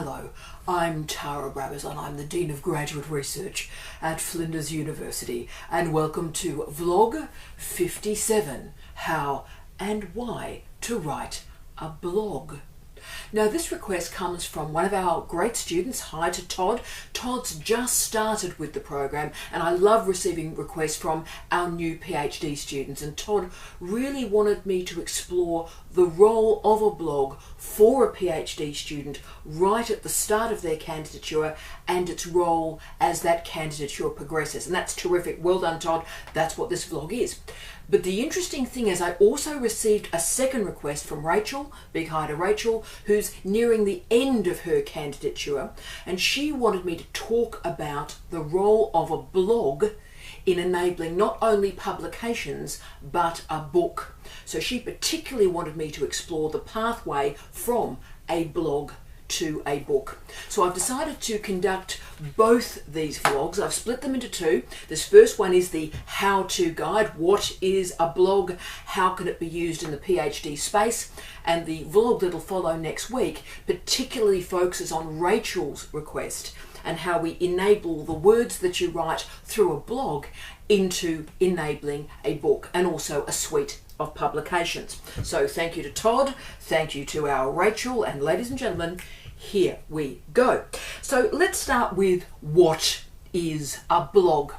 Hello, I'm Tara Brabazon. I'm the Dean of Graduate Research at Flinders University, and welcome to Vlog 57, How and Why to Write a Blog. Now this request comes from one of our great students. Hi to Todd. Todd's just started with the program, and I love receiving requests from our new PhD students, and Todd really wanted me to explore the role of a blog for a PhD student right at the start of their candidature and its role as that candidature progresses. And that's terrific. Well done, Todd. That's what this vlog is. But the interesting thing is I also received a second request from Rachel, big hi to Rachel, who's nearing the end of her candidature, and she wanted me to talk about the role of a blog in enabling not only publications but a book. So she particularly wanted me to explore the pathway from a blog to a book. So I've decided to conduct both these vlogs. I've split them into two. This first one is the how-to guide. What is a blog? How can it be used in the PhD space? And the vlog that'll follow next week particularly focuses on Rachel's request and how we enable the words that you write through a blog into enabling a book and also a suite of publications. So thank you to Todd, thank you to our Rachel, and ladies and gentlemen, here we go. So let's start with what is a blog.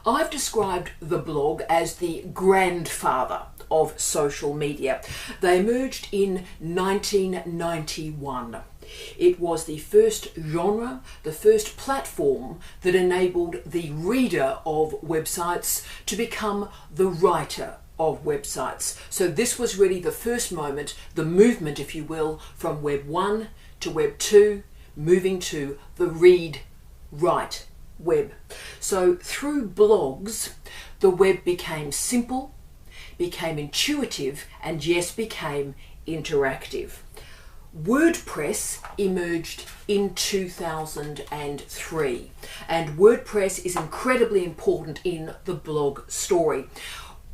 I've described the blog as the grandfather of social media. They emerged in 1991. It was the first genre, the first platform that enabled the reader of websites to become the writer of websites. So this was really the first moment, the movement, if you will, from Web 1 to Web 2, moving to the read-write web. So through blogs, the web became simple, became intuitive, and yes, became interactive. WordPress emerged in 2003, and WordPress is incredibly important in the blog story.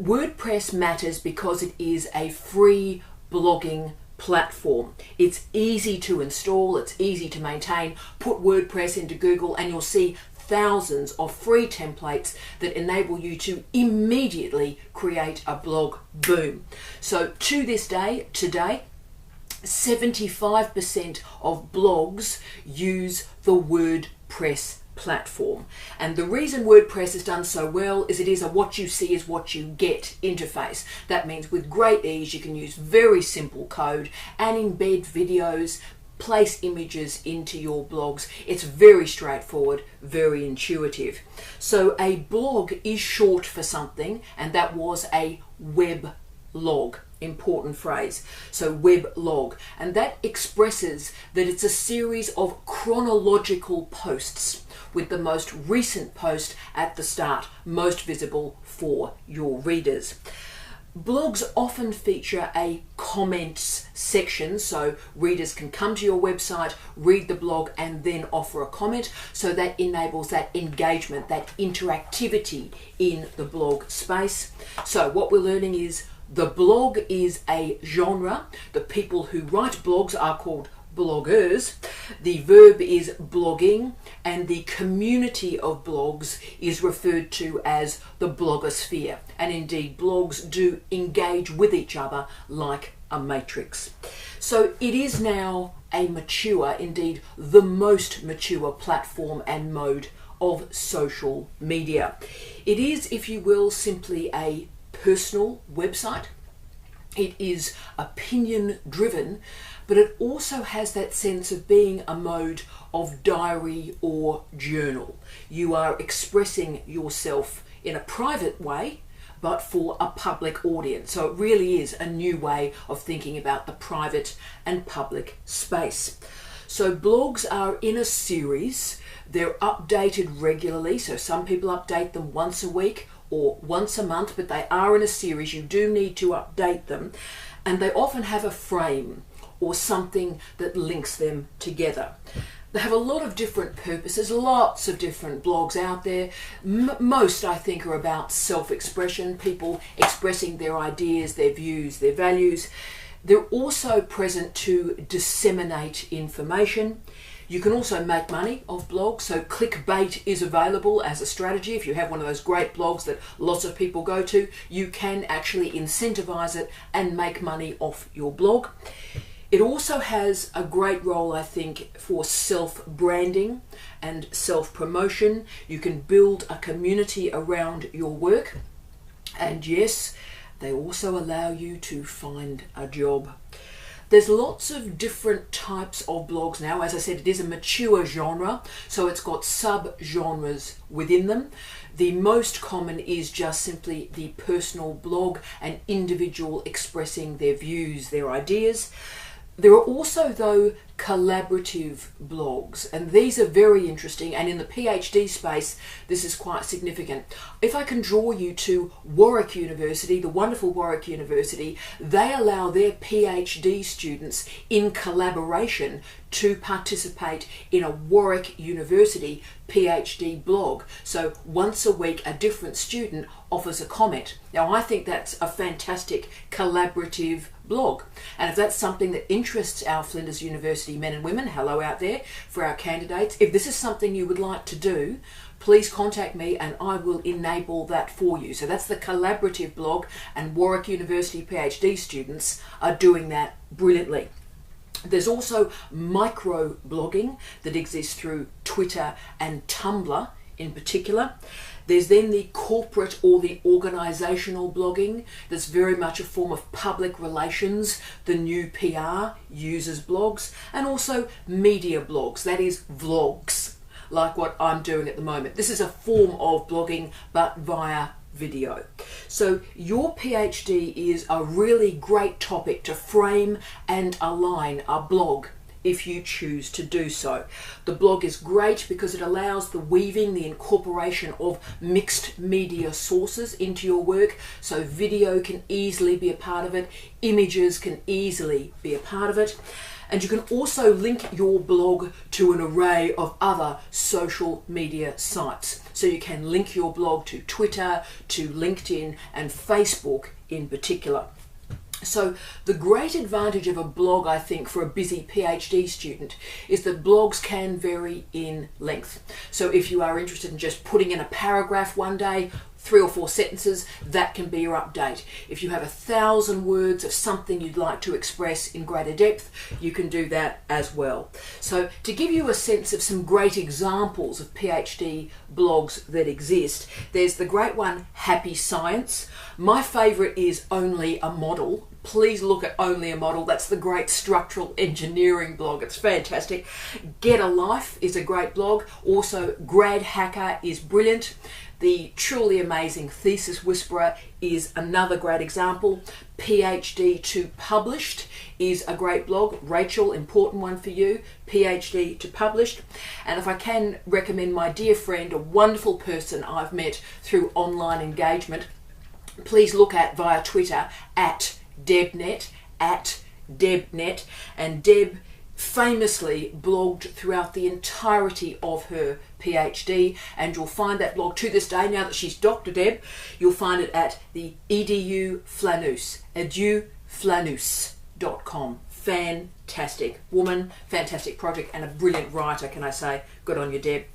WordPress matters because it is a free blogging platform. It's easy to install, it's easy to maintain. Put WordPress into Google and you'll see thousands of free templates that enable you to immediately create a blog. Boom. So to this day, today, 75% of blogs use the WordPress platform. And the reason WordPress has done so well is it is a what you see is what you get interface. That means with great ease you can use very simple code and embed videos, place images into your blogs. It's very straightforward, very intuitive. So a blog is short for something, and that was a web log. Important phrase. So web log, and that expresses that it's a series of chronological posts with the most recent post at the start, most visible for your readers. Blogs often feature a comments section, so readers can come to your website, read the blog, and then offer a comment. So that enables that engagement, that interactivity in the blog space. So what we're learning is the blog is a genre. The people who write blogs are called bloggers. The verb is blogging, and the community of blogs is referred to as the blogosphere. And indeed, blogs do engage with each other like a matrix. So it is now a mature, indeed the most mature platform and mode of social media. It is, if you will, simply a personal website. It is opinion driven, but it also has that sense of being a mode of diary or journal. You are expressing yourself in a private way, but for a public audience. So it really is a new way of thinking about the private and public space. So blogs are in a series. They're updated regularly. So some people update them once a week or once a month, but they are in a series. You do need to update them, and they often have a frame or something that links them together. They have a lot of different purposes, lots of different blogs out there. Most, I think, are about self-expression, people expressing their ideas, their views, their values. They're also present to disseminate information. You can also make money off blogs, so clickbait is available as a strategy. If you have one of those great blogs that lots of people go to, you can actually incentivize it and make money off your blog. It also has a great role, I think, for self-branding and self-promotion. You can build a community around your work. And yes, they also allow you to find a job. There's lots of different types of blogs now. As I said, it is a mature genre, so it's got sub-genres within them. The most common is just simply the personal blog, an individual expressing their views, their ideas. There are also, though, collaborative blogs, and these are very interesting, and in the PhD space this is quite significant. If I can draw you to Warwick University, the wonderful Warwick University, they allow their PhD students in collaboration to participate in a Warwick University PhD blog. So once a week a different student offers a comment. Now I think that's a fantastic collaborative blog, and if that's something that interests our Flinders University men and women, hello out there for our candidates, if this is something you would like to do, please contact me and I will enable that for you. So that's the collaborative blog, and Warwick University PhD students are doing that brilliantly. There's also micro blogging that exists through Twitter and Tumblr in particular. There's then the corporate or the organisational blogging that's very much a form of public relations. The new PR uses blogs, and also media blogs, that is vlogs, like what I'm doing at the moment. This is a form of blogging but via video. So your PhD is a really great topic to frame and align a blog if you choose to do so. The blog is great because it allows the weaving, the incorporation of mixed media sources into your work. So video can easily be a part of it, images can easily be a part of it. And you can also link your blog to an array of other social media sites. So you can link your blog to Twitter, to LinkedIn, and Facebook in particular. So the great advantage of a blog, I think, for a busy PhD student is that blogs can vary in length. So if you are interested in just putting in a paragraph one day, 3 or 4 sentences, that can be your update. If you have 1,000 words of something you'd like to express in greater depth, you can do that as well. So to give you a sense of some great examples of PhD blogs that exist, there's the great one, Happy Science. My favourite is Only a Model. Please look at Only a Model. That's the great structural engineering blog. It's fantastic. Get a Life is a great blog. Also, Grad Hacker is brilliant. The truly amazing Thesis Whisperer is another great example. PhD to Published is a great blog. Rachel, important one for you. PhD to Published. And if I can recommend my dear friend, a wonderful person I've met through online engagement, please look at via Twitter at Debnet, and Deb famously blogged throughout the entirety of her PhD, and you'll find that blog to this day, now that she's Dr. Deb, you'll find it at the edu Flanus, eduflanus.com. Fantastic woman, fantastic project, and a brilliant writer, can I say. Good on you, Deb.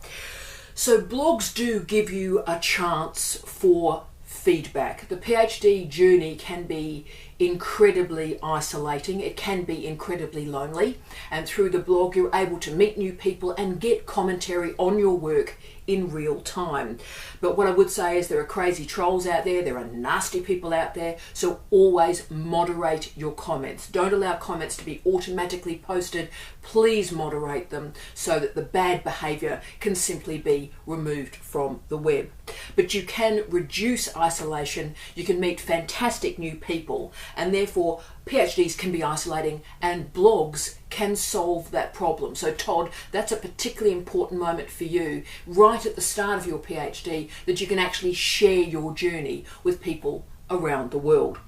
So blogs do give you a chance for feedback. The PhD journey can be incredibly isolating, it can be incredibly lonely, and through the blog you're able to meet new people and get commentary on your work in real time. But what I would say is there are crazy trolls out there, there are nasty people out there, so always moderate your comments. Don't allow comments to be automatically posted. Please moderate them so that the bad behaviour can simply be removed from the web. But you can reduce isolation, you can meet fantastic new people, and therefore PhDs can be isolating and blogs can solve that problem. So Todd, that's a particularly important moment for you right at the start of your PhD, that you can actually share your journey with people around the world.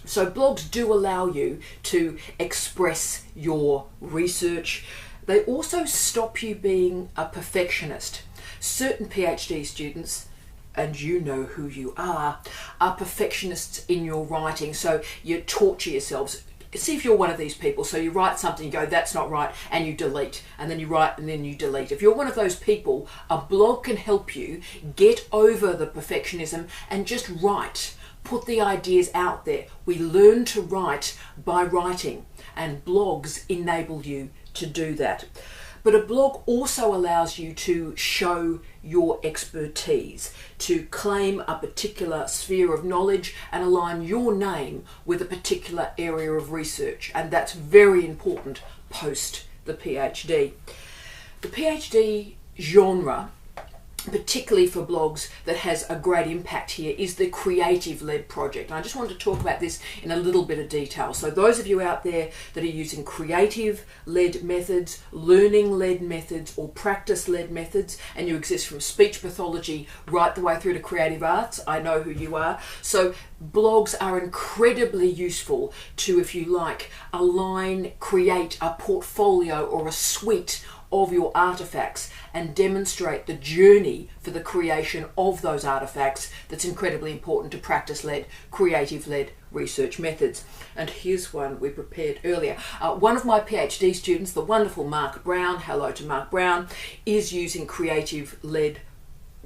So blogs do allow you to express your research. They also stop you being a perfectionist. Certain PhD students, and you know who you are perfectionists in your writing, so you torture yourselves. see if you're one of these people. So you write something, you go, that's not right, and you delete, and then you write, and then you delete. If you're one of those people, a blog can help you get over the perfectionism and just write. Put the ideas out there. We learn to write by writing, and blogs enable you to do that. But a blog also allows you to show your expertise, to claim a particular sphere of knowledge and align your name with a particular area of research. And that's very important post the PhD. The PhD genre, particularly for blogs, that has a great impact here is the creative-led project. And I just wanted to talk about this in a little bit of detail. So those of you out there that are using creative-led methods, learning-led methods, or practice-led methods, and you exist from speech pathology right the way through to creative arts, I know who you are. So blogs are incredibly useful to, if you like, create a portfolio or a suite of your artifacts and demonstrate the journey for the creation of those artifacts. That's incredibly important to practice-led, creative-led research methods. And here's one we prepared earlier. One of my PhD students, the wonderful Mark Brown, hello to Mark Brown, is using creative-led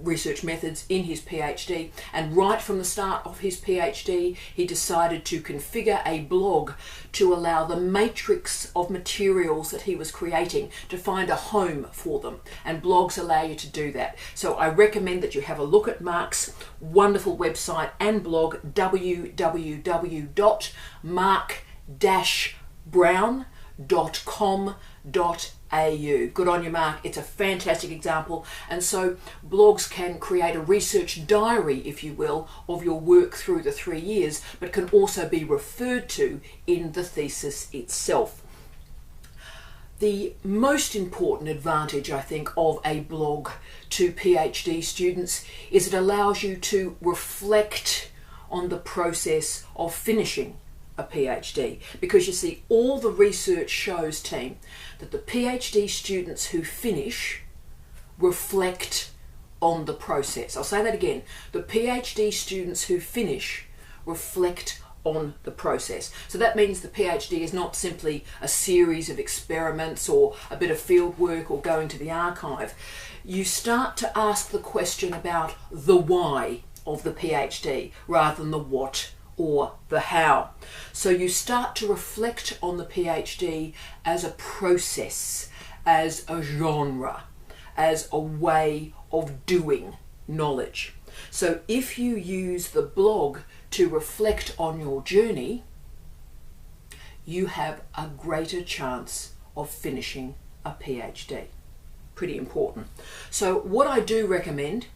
research methods in his PhD, and right from the start of his PhD he decided to configure a blog to allow the matrix of materials that he was creating to find a home for them, and blogs allow you to do that. So I recommend that you have a look at Mark's wonderful website and blog, www.mark-brown.com.au. Good on you, Mark. It's a fantastic example. And so blogs can create a research diary, if you will, of your work through the 3 years, but can also be referred to in the thesis itself. The most important advantage, I think, of a blog to PhD students is it allows you to reflect on the process of finishing a PhD, because you see, all the research shows, team, that the PhD students who finish reflect on the process. I'll say that again. The PhD students who finish reflect on the process. So that means the PhD is not simply a series of experiments or a bit of field work or going to the archive. You start to ask the question about the why of the PhD rather than the what or the how. So you start to reflect on the PhD as a process, as a genre, as a way of doing knowledge. So if you use the blog to reflect on your journey, you have a greater chance of finishing a PhD. Pretty important. So what I do recommend,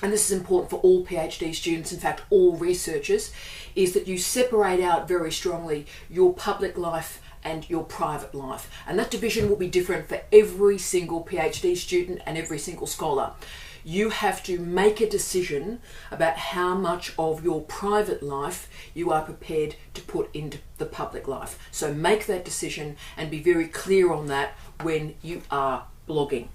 and this is important for all PhD students, in fact all researchers, is that you separate out very strongly your public life and your private life. And that division will be different for every single PhD student and every single scholar. You have to make a decision about how much of your private life you are prepared to put into the public life. So make that decision and be very clear on that when you are blogging.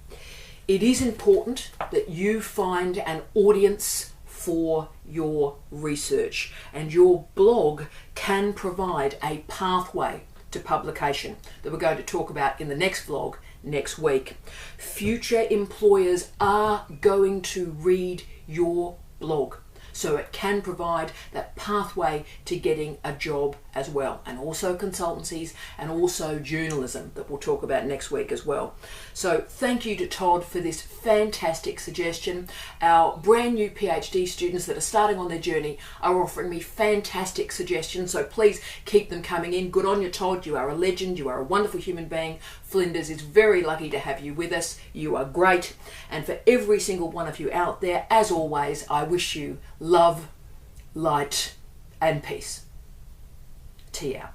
It is important that you find an audience for your research, and your blog can provide a pathway to publication that we're going to talk about in the next vlog next week. Future employers are going to read your blog, so it can provide that pathway to getting a job as well, and also consultancies and also journalism that we'll talk about next week as well. So thank you to Todd for this fantastic suggestion. Our brand new PhD students that are starting on their journey are offering me fantastic suggestions, so please keep them coming in. Good on you, Todd. You are a legend. You are a wonderful human being. Flinders is very lucky to have you with us. You are great. And for every single one of you out there, as always, I wish you love, light, and peace. Tea out.